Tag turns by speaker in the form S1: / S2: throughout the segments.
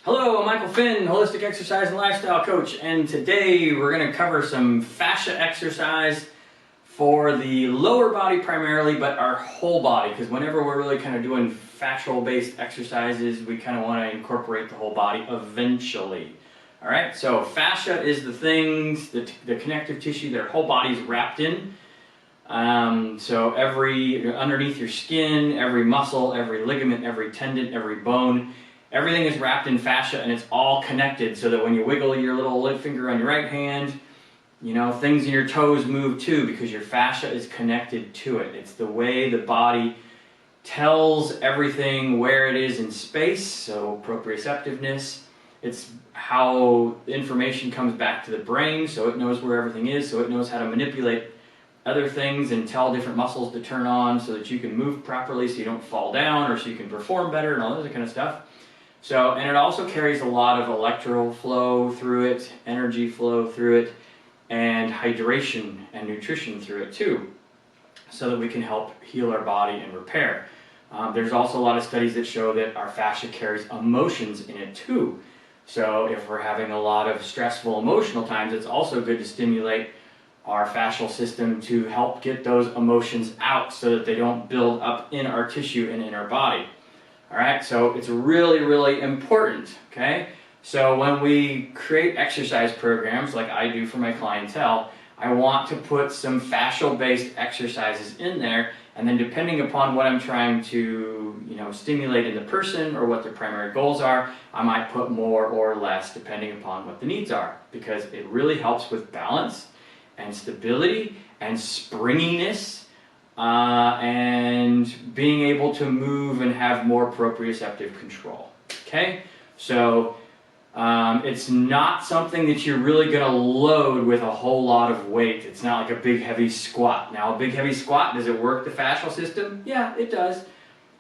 S1: Hello, I'm Michael Finn, holistic exercise and lifestyle coach, and today we're going to cover some fascia exercise for the lower body primarily, but our whole body, because whenever we're really kind of doing fascial based exercises, we kind of want to incorporate the whole body eventually. All right, so fascia is the things, the connective tissue that our whole body's wrapped in. So underneath your skin, every muscle, every ligament, every tendon, every bone, everything is wrapped in fascia, and it's all connected so that when you wiggle your little finger on your right hand, you know, things in your toes move too because your fascia is connected to it. It's the way the body tells everything where it is in space, so proprioceptiveness. It's how information comes back to the brain, so it knows where everything is, so it knows how to manipulate other things and tell different muscles to turn on so that you can move properly, so you don't fall down, or so you can perform better and all that kind of stuff. So, and it also carries a lot of electrical flow through it, energy flow through it, and hydration and nutrition through it too, so that we can help heal our body and repair. There's also a lot of studies that show that our fascia carries emotions in it too. So if we're having a lot of stressful emotional times, it's also good to stimulate our fascial system to help get those emotions out so that they don't build up in our tissue and in our body. All right, so it's really, really important, okay? So when we create exercise programs like I do for my clientele, I want to put some fascial-based exercises in there, and then depending upon what I'm trying to, stimulate in the person or what their primary goals are, I might put more or less depending upon what the needs are, because it really helps with balance and stability and springiness, and being able to move and have more proprioceptive control. Okay, so it's not something that you're really going to load with a whole lot of weight. It's not like a big heavy squat. Now, a big heavy squat, does it work the fascial system? Yeah, it does,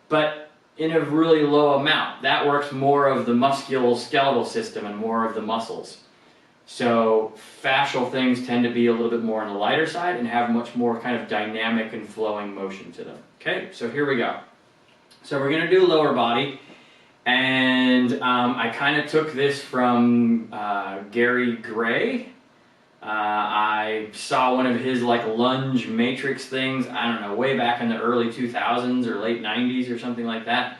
S1: but in a really low amount. That works more of the musculoskeletal system and more of the muscles. So fascial things tend to be a little bit more on the lighter side and have much more kind of dynamic and flowing motion to them. Okay, so here we go. So we're going to do lower body, and I kind of took this from Gary Gray. I saw one of his like Lunge Matrix things, I don't know, way back in the early 2000s or late 90s or something like that.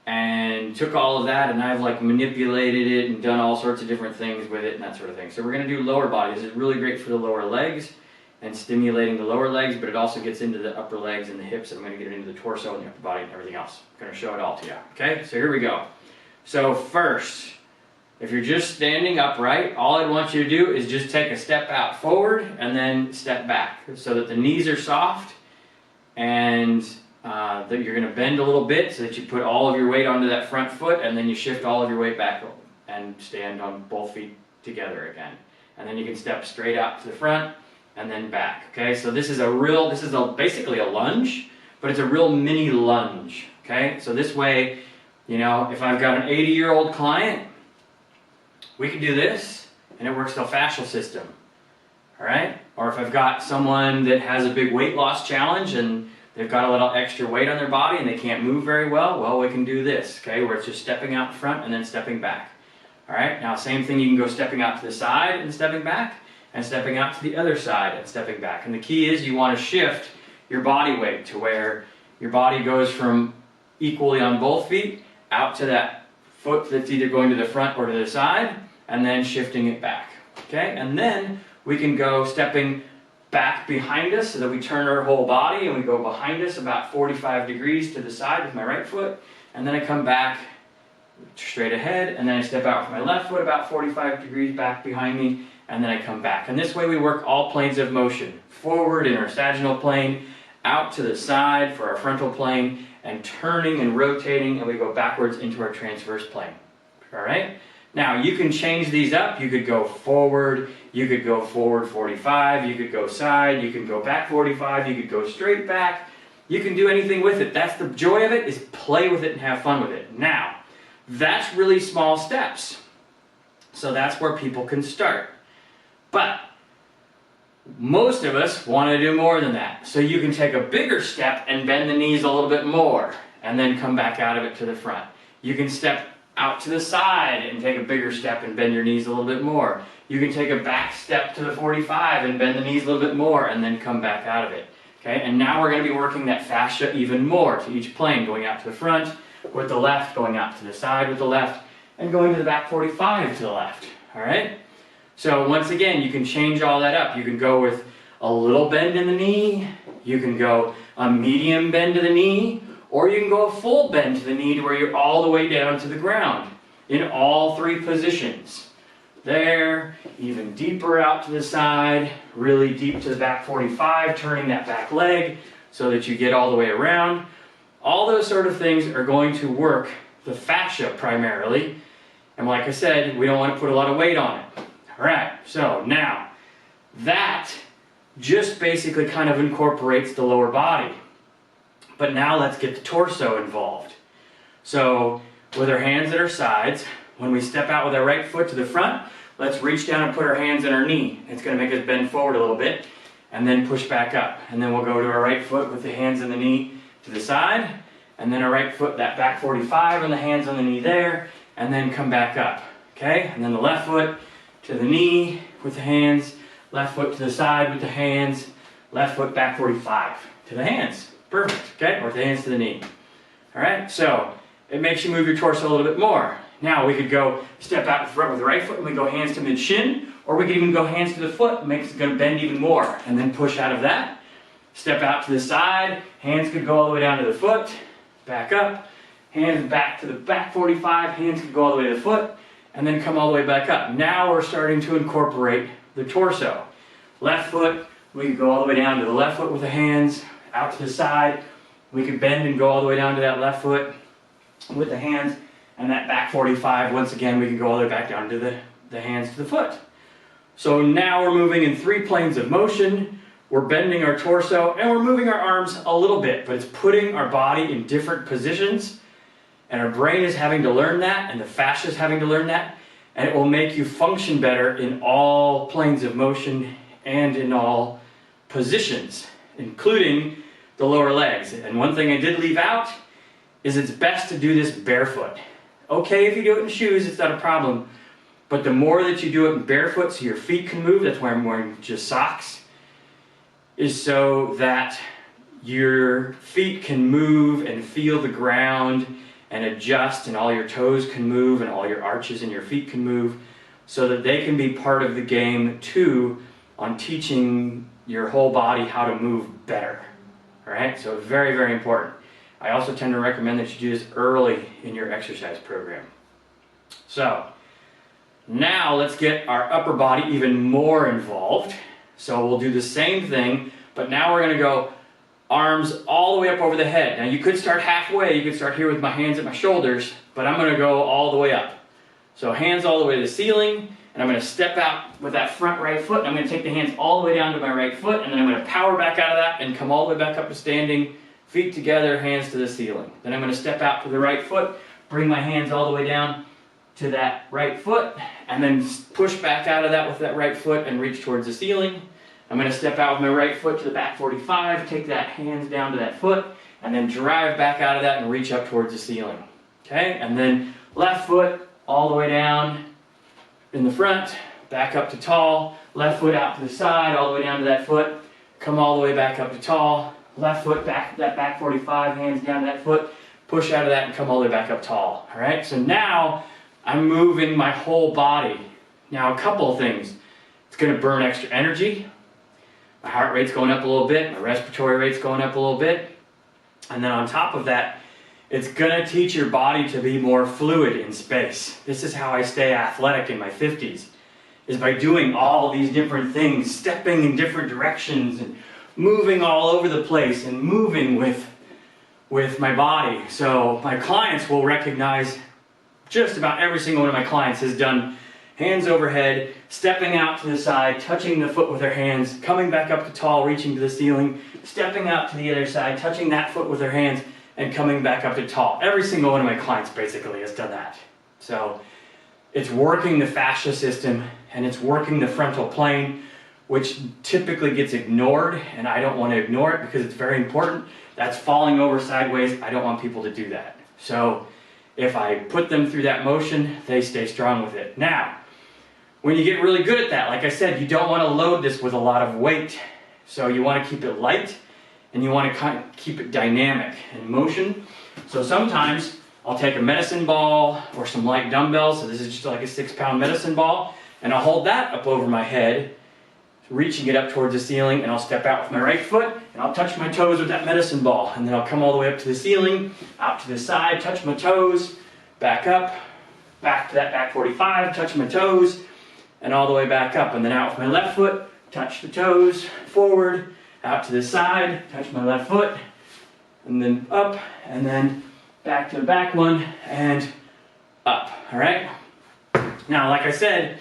S1: And took all of that and I've like manipulated it and done all sorts of different things with it and that sort of thing. So we're going to do lower body. This is really great for the lower legs and stimulating the lower legs, but it also gets into the upper legs and the hips. I'm going to get it into the torso and the upper body and everything else. I'm going to show it all to you. Okay, so here we go. So first, if you're just standing upright, all I want you to do is just take a step out forward and then step back so that the knees are soft, and that you're going to bend a little bit so that you put all of your weight onto that front foot, and then you shift all of your weight back and stand on both feet together again. And then you can step straight out to the front and then back. Okay, so this is basically a lunge, but it's a real mini lunge. Okay, so this way, if I've got an 80-year-old client, we can do this and it works the fascial system. All right, or if I've got someone that has a big weight loss challenge and they've got a little extra weight on their body and they can't move very well, we can do this, okay, where it's just stepping out front and then stepping back. All right, now same thing, you can go stepping out to the side and stepping back, and stepping out to the other side and stepping back. And the key is you want to shift your body weight to where your body goes from equally on both feet out to that foot that's either going to the front or to the side, and then shifting it back. Okay, and then we can go stepping back behind us so that we turn our whole body and we go behind us about 45 degrees to the side with my right foot, and then I come back straight ahead, and then I step out with my left foot about 45 degrees back behind me, and then I come back. And this way we work all planes of motion. Forward in our sagittal plane, out to the side for our frontal plane, and turning and rotating, and we go backwards into our transverse plane. All right? Now, you can change these up. You could go forward, you could go forward 45, you could go side, you can go back 45, you could go straight back. You can do anything with it. That's the joy of it, is play with it and have fun with it. Now, that's really small steps. So that's where people can start. But most of us want to do more than that. So you can take a bigger step and bend the knees a little bit more and then come back out of it to the front. You can step out to the side and take a bigger step and bend your knees a little bit more. You can take a back step to the 45 and bend the knees a little bit more and then come back out of it. Okay, and now we're going to be working that fascia even more to each plane, going out to the front with the left, going out to the side with the left, and going to the back 45 to the left. All right? So once again, you can change all that up. You can go with a little bend in the knee, you can go a medium bend to the knee, or you can go a full bend to the knee to where you're all the way down to the ground in all three positions. There, even deeper out to the side, really deep to the back 45, turning that back leg so that you get all the way around. All those sort of things are going to work the fascia primarily. And like I said, we don't want to put a lot of weight on it. All right, so now that just basically kind of incorporates the lower body. But now let's get the torso involved. So with our hands at our sides, when we step out with our right foot to the front, let's reach down and put our hands on our knee. It's going to make us bend forward a little bit and then push back up. And then we'll go to our right foot with the hands on the knee to the side, and then our right foot, that back 45 and the hands on the knee there, and then come back up. Okay? And then the left foot to the knee with the hands, left foot to the side with the hands, left foot back 45 to the hands. Perfect. Okay? Or the hands to the knee. All right? So it makes you move your torso a little bit more. Now we could go step out in front with the right foot and we go hands to mid-shin, or we could even go hands to the foot and make it going to bend even more, and then push out of that. Step out to the side, hands could go all the way down to the foot, back up, hands back to the back 45, hands could go all the way to the foot, and then come all the way back up. Now we're starting to incorporate the torso. Left foot, we could go all the way down to the left foot with the hands, out to the side. We could bend and go all the way down to that left foot with the hands, and that back 45, once again, we can go all the way back down to the hands to the foot. So now we're moving in three planes of motion. We're bending our torso, and we're moving our arms a little bit, but it's putting our body in different positions, and our brain is having to learn that, and the fascia is having to learn that, and it will make you function better in all planes of motion and in all positions, including the lower legs. And one thing I did leave out is it's best to do this barefoot. Okay, if you do it in shoes, it's not a problem, but the more that you do it in barefoot so your feet can move, that's why I'm wearing just socks, is so that your feet can move and feel the ground and adjust, and all your toes can move and all your arches in your feet can move, so that they can be part of the game too on teaching your whole body how to move better. All right, so very, very important. I also tend to recommend that you do this early in your exercise program. So now let's get our upper body even more involved. So we'll do the same thing, but now we're going to go arms all the way up over the head. Now you could start halfway. You could start here with my hands at my shoulders, but I'm going to go all the way up. So hands all the way to the ceiling, and I'm going to step out with that front right foot, and I'm going to take the hands all the way down to my right foot, and then I'm going to power back out of that and come all the way back up to standing, feet together, hands to the ceiling. Then I'm going to step out to the right foot, bring my hands all the way down to that right foot, and then push back out of that with that right foot and reach towards the ceiling. I'm going to step out with my right foot to the back 45, take that hands down to that foot, and then drive back out of that and reach up towards the ceiling. Okay, and then left foot all the way down in the front, back up to tall, left foot out to the side, all the way down to that foot, come all the way back up to tall, left foot back, that back 45, hands down to that foot, push out of that and come all the way back up tall. All right, so now I'm moving my whole body. Now a couple of things. It's going to burn extra energy. My heart rate's going up a little bit, my respiratory rate's going up a little bit, and then on top of that, it's going to teach your body to be more fluid in space. This is how I stay athletic in my 50s, is by doing all these different things, stepping in different directions and moving all over the place and moving with my body. So my clients will recognize, just about every single one of my clients has done hands overhead, stepping out to the side, touching the foot with their hands, coming back up to tall, reaching to the ceiling, stepping out to the other side, touching that foot with their hands, and coming back up to tall. Every single one of my clients basically has done that. So it's working the fascia system, and it's working the frontal plane, which typically gets ignored, and I don't want to ignore it because it's very important. That's falling over sideways. I don't want people to do that. So if I put them through that motion, they stay strong with it. Now, when you get really good at that, like I said, you don't want to load this with a lot of weight. So you want to keep it light, and you want to kind of keep it dynamic in motion. So sometimes I'll take a medicine ball or some light dumbbells. So this is just like a 6-pound medicine ball, and I'll hold that up over my head, reaching it up towards the ceiling, and I'll step out with my right foot, and I'll touch my toes with that medicine ball, and then I'll come all the way up to the ceiling, out to the side, touch my toes, back up, back to that back 45, touch my toes, and all the way back up, and then out with my left foot, touch the toes, forward, out to the side, touch my left foot, and then up, and then back to the back one, and up, all right? Now, like I said,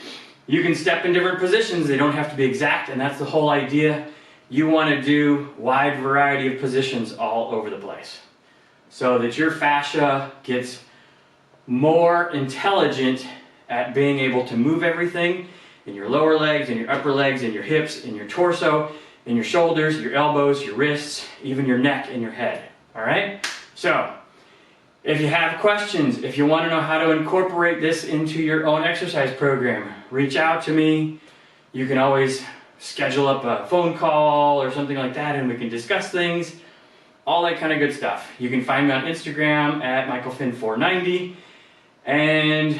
S1: you can step in different positions. They don't have to be exact, and that's the whole idea. You want to do wide variety of positions all over the place so that your fascia gets more intelligent at being able to move everything in your lower legs, in your upper legs, in your hips, in your torso, in your shoulders, your elbows, your wrists, even your neck and your head. All right? So, if you have questions, if you want to know how to incorporate this into your own exercise program, reach out to me. You can always schedule up a phone call or something like that, and we can discuss things, all that kind of good stuff. You can find me on Instagram at michaelfinn490, and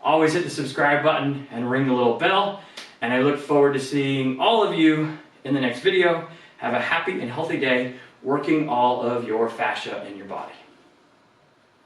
S1: always hit the subscribe button and ring the little bell, and I look forward to seeing all of you in the next video. Have a happy and healthy day working all of your fascia in your body.